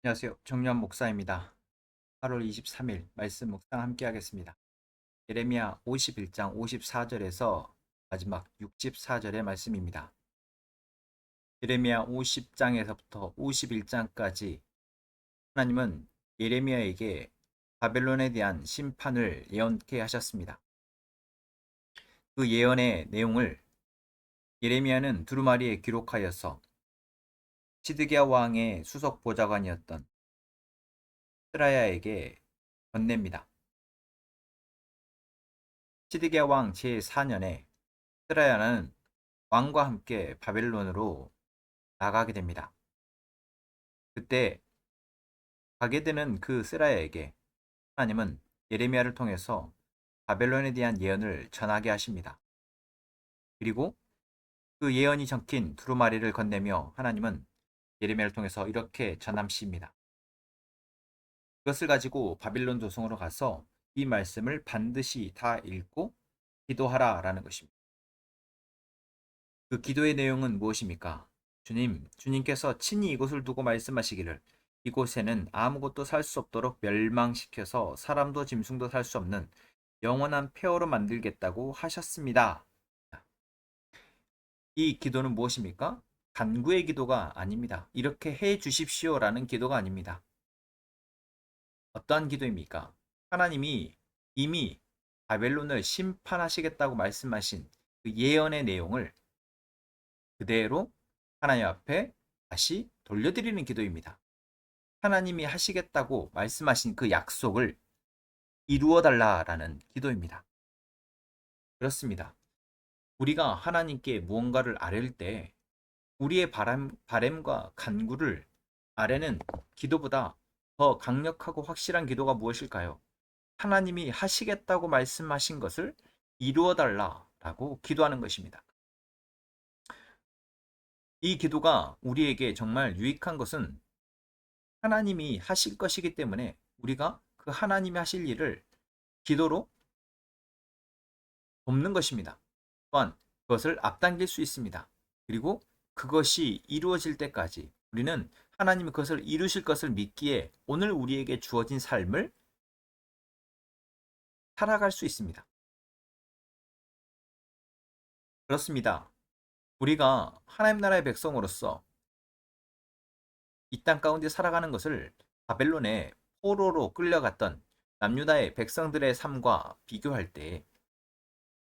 안녕하세요. 정유한 목사입니다. 8월 23일 말씀 묵상 함께 하겠습니다. 예레미야 51장 54절에서 마지막 64절의 말씀입니다. 예레미야 50장에서부터 51장까지 하나님은 예레미야에게 바벨론에 대한 심판을 예언케 하셨습니다. 그 예언의 내용을 예레미야는 두루마리에 기록하여서 시드기야 왕의 수석 보좌관이었던 스라야에게 건넵니다. 시드기야 왕 제4년에 스라야는 왕과 함께 바벨론으로 나가게 됩니다. 그때 가게 되는 그 스라야에게 하나님은 예레미야를 통해서 바벨론에 대한 예언을 전하게 하십니다. 그리고 그 예언이 적힌 두루마리를 건네며 하나님은 예레미야를 통해서 이렇게 전함시입니다. 그것을 가지고 바빌론 도성으로 가서 이 말씀을 반드시 다 읽고 기도하라 라는 것입니다. 그 기도의 내용은 무엇입니까? 주님께서 친히 이곳을 두고 말씀하시기를 이곳에는 아무것도 살 수 없도록 멸망시켜서 사람도 짐승도 살 수 없는 영원한 폐허로 만들겠다고 하셨습니다. 이 기도는 무엇입니까? 간구의 기도가 아닙니다. 이렇게 해 주십시오라는 기도가 아닙니다. 어떠한 기도입니까? 하나님이 이미 바벨론을 심판하시겠다고 말씀하신 그 예언의 내용을 그대로 하나님 앞에 다시 돌려드리는 기도입니다. 하나님이 하시겠다고 말씀하신 그 약속을 이루어 달라라는 기도입니다. 그렇습니다. 우리가 하나님께 무언가를 아뢰을 때 우리의 바램과 간구를 아뢰는 기도보다 더 강력하고 확실한 기도가 무엇일까요? 하나님이 하시겠다고 말씀하신 것을 이루어 달라라고 기도하는 것입니다. 이 기도가 우리에게 정말 유익한 것은 하나님이 하실 것이기 때문에 우리가 그 하나님이 하실 일을 기도로 돕는 것입니다. 또한 그것을 앞당길 수 있습니다. 그리고 그것이 이루어질 때까지 우리는 하나님이 그것을 이루실 것을 믿기에 오늘 우리에게 주어진 삶을 살아갈 수 있습니다. 그렇습니다. 우리가 하나님 나라의 백성으로서 이 땅 가운데 살아가는 것을 바벨론의 포로로 끌려갔던 남유다의 백성들의 삶과 비교할 때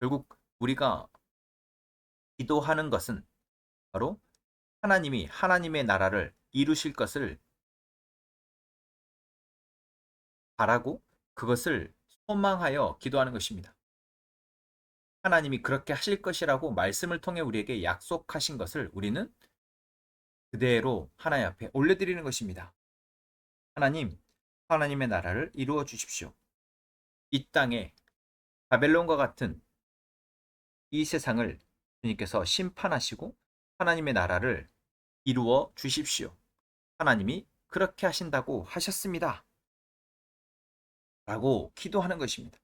결국 우리가 기도하는 것은 바로 하나님이 하나님의 나라를 이루실 것을 바라고 그것을 소망하여 기도하는 것입니다. 하나님이 그렇게 하실 것이라고 말씀을 통해 우리에게 약속하신 것을 우리는 그대로 하나님 앞에 올려드리는 것입니다. 하나님, 하나님의 나라를 이루어 주십시오. 이 땅에 바벨론과 같은 이 세상을 주님께서 심판하시고 하나님의 나라를 이루어 주십시오. 하나님이 그렇게 하신다고 하셨습니다. 라고 기도하는 것입니다.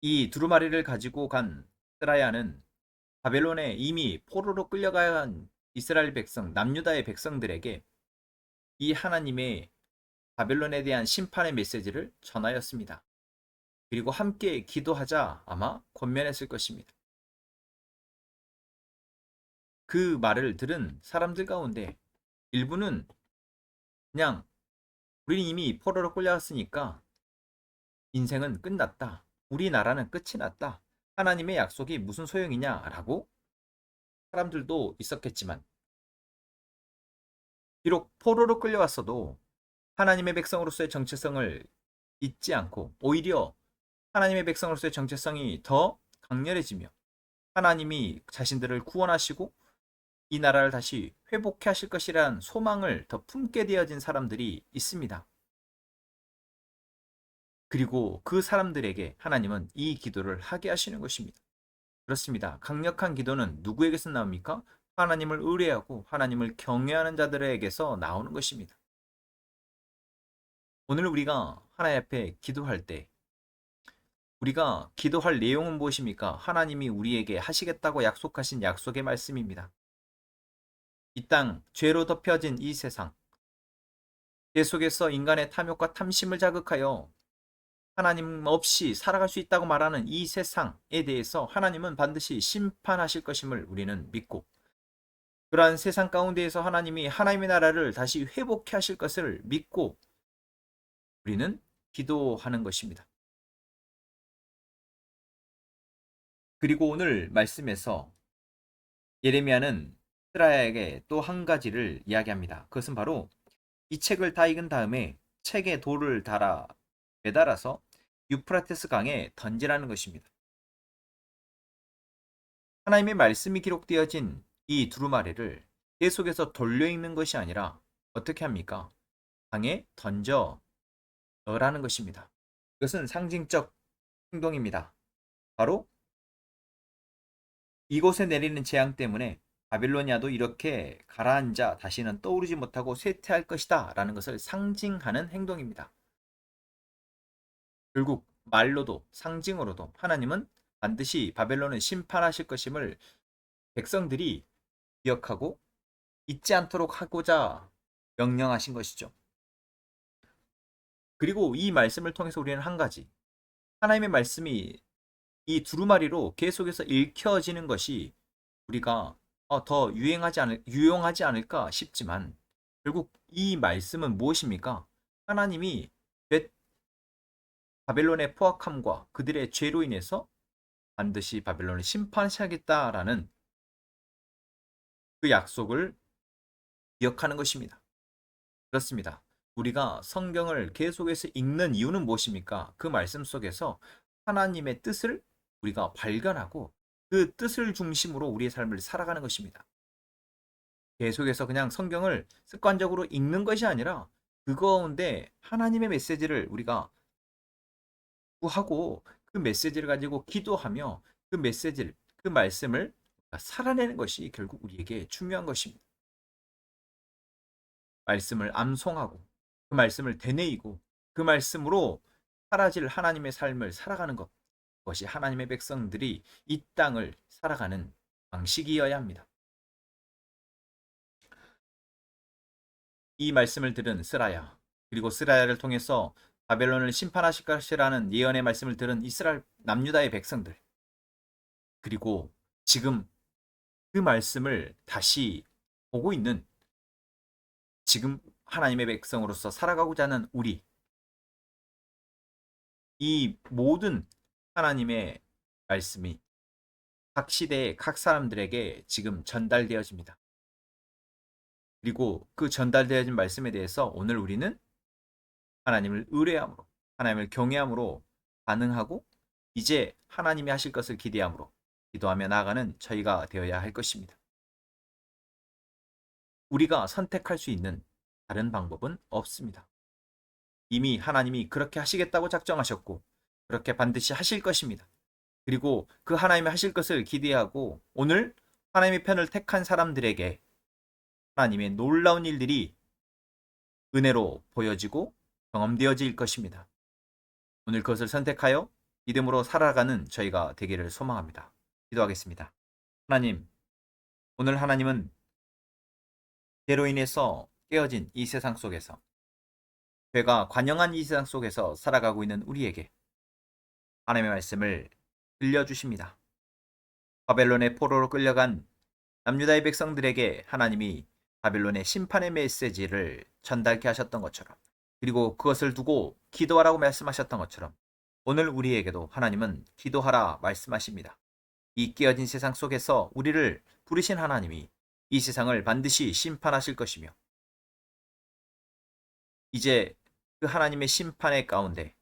이 두루마리를 가지고 간 스라야는 바벨론에 이미 포로로 끌려가야 한 이스라엘 백성, 남유다의 백성들에게 이 하나님의 바벨론에 대한 심판의 메시지를 전하였습니다. 그리고 함께 기도하자 아마 권면했을 것입니다. 그 말을 들은 사람들 가운데 일부는 그냥 우리는 이미 포로로 끌려갔으니까 인생은 끝났다. 우리나라는 끝이 났다. 하나님의 약속이 무슨 소용이냐라고 사람들도 있었겠지만 비록 포로로 끌려왔어도 하나님의 백성으로서의 정체성을 잊지 않고 오히려 하나님의 백성으로서의 정체성이 더 강렬해지며 하나님이 자신들을 구원하시고 이 나라를 다시 회복해 하실 것이라는 소망을 더 품게 되어진 사람들이 있습니다. 그리고 그 사람들에게 하나님은 이 기도를 하게 하시는 것입니다. 그렇습니다. 강력한 기도는 누구에게서 나옵니까? 하나님을 의뢰하고 하나님을 경외하는 자들에게서 나오는 것입니다. 오늘 우리가 하나님 앞에 기도할 때 우리가 기도할 내용은 무엇입니까? 하나님이 우리에게 하시겠다고 약속하신 약속의 말씀입니다. 이 땅, 죄로 덮여진 이 세상, 죄 속에서 인간의 탐욕과 탐심을 자극하여 하나님 없이 살아갈 수 있다고 말하는 이 세상에 대해서 하나님은 반드시 심판하실 것임을 우리는 믿고, 그러한 세상 가운데에서 하나님이 하나님의 나라를 다시 회복해 하실 것을 믿고 우리는 기도하는 것입니다. 그리고 오늘 말씀에서 예레미야는 스라야에게 또 한 가지를 이야기합니다. 그것은 바로 이 책을 다 읽은 다음에 책에 돌을 달아 매달아서 유프라테스 강에 던지라는 것입니다. 하나님의 말씀이 기록되어진 이 두루마리를 계속해서 돌려 읽는 것이 아니라 어떻게 합니까? 강에 던져 넣으라는 것입니다. 이것은 상징적 행동입니다. 바로 이곳에 내리는 재앙 때문에 바빌로니아도 이렇게 가라앉아 다시는 떠오르지 못하고 쇠퇴할 것이다 라는 것을 상징하는 행동입니다. 결국 말로도 상징으로도 하나님은 반드시 바벨론을 심판하실 것임을 백성들이 기억하고 잊지 않도록 하고자 명령하신 것이죠. 그리고 이 말씀을 통해서 우리는 한 가지, 하나님의 말씀이 이 두루마리로 계속해서 읽혀지는 것이 우리가 더 유용하지 않을까 싶지만, 결국 이 말씀은 무엇입니까? 하나님이 바벨론의 포악함과 그들의 죄로 인해서 반드시 바벨론을 심판하셔야겠다라는 그 약속을 기억하는 것입니다. 그렇습니다. 우리가 성경을 계속해서 읽는 이유는 무엇입니까? 그 말씀 속에서 하나님의 뜻을 우리가 발견하고 그 뜻을 중심으로 우리의 삶을 살아가는 것입니다. 계속해서 그냥 성경을 습관적으로 읽는 것이 아니라 그 가운데 하나님의 메시지를 우리가 구하고 그 메시지를 가지고 기도하며 그 말씀을 살아내는 것이 결국 우리에게 중요한 것입니다. 말씀을 암송하고 그 말씀을 되뇌이고 그 말씀으로 사라질 하나님의 삶을 살아가는 것, 그것이 하나님의 백성들이 이 땅을 살아가는 방식이어야 합니다. 이 말씀을 들은 스라야, 그리고 스라야를 통해서 바벨론을 심판하실 것이라는 예언의 말씀을 들은 이스라엘 남유다의 백성들, 그리고 지금 그 말씀을 다시 보고 있는 지금 하나님의 백성으로서 살아가고자 하는 우리, 이 모든 하나님의 말씀이 각 시대의 각 사람들에게 지금 전달되어집니다. 그리고 그 전달되어진 말씀에 대해서 오늘 우리는 하나님을 의뢰함으로, 하나님을 경외함으로 반응하고 이제 하나님이 하실 것을 기대함으로 기도하며 나아가는 저희가 되어야 할 것입니다. 우리가 선택할 수 있는 다른 방법은 없습니다. 이미 하나님이 그렇게 하시겠다고 작정하셨고 그렇게 반드시 하실 것입니다. 그리고 그 하나님이 하실 것을 기대하고 오늘 하나님의 편을 택한 사람들에게 하나님의 놀라운 일들이 은혜로 보여지고 경험되어질 것입니다. 오늘 그것을 선택하여 믿음으로 살아가는 저희가 되기를 소망합니다. 기도하겠습니다. 하나님, 오늘 하나님은 죄로 인해서 깨어진 이 세상 속에서, 죄가 관영한 이 세상 속에서 살아가고 있는 우리에게 하나님의 말씀을 들려주십니다. 바벨론의 포로로 끌려간 남유다의 백성들에게 하나님이 바벨론의 심판의 메시지를 전달케 하셨던 것처럼, 그리고 그것을 두고 기도하라고 말씀하셨던 것처럼 오늘 우리에게도 하나님은 기도하라 말씀하십니다. 이 깨어진 세상 속에서 우리를 부르신 하나님이 이 세상을 반드시 심판하실 것이며 이제 그 하나님의 심판의 가운데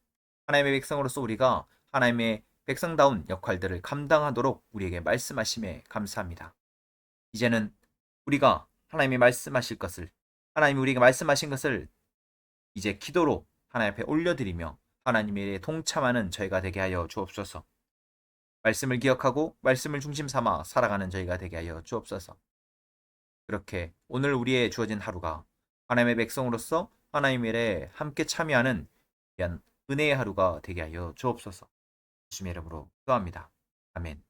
하나님의 백성으로서 우리가 하나님의 백성다운 역할들을 감당하도록 우리에게 말씀하심에 감사합니다. 이제는 우리가 하나님이 말씀하실 것을, 하나님이 우리에게 말씀하신 것을 이제 기도로 하나님 앞에 올려드리며 하나님의 일에 동참하는 저희가 되게 하여 주옵소서. 말씀을 기억하고 말씀을 중심 삼아 살아가는 저희가 되게 하여 주옵소서. 그렇게 오늘 우리의 주어진 하루가 하나님의 백성으로서 하나님의 일에 함께 참여하는 귀한 은혜의 하루가 되게 하여 주옵소서. 예수님의 이름으로 기도합니다. 아멘.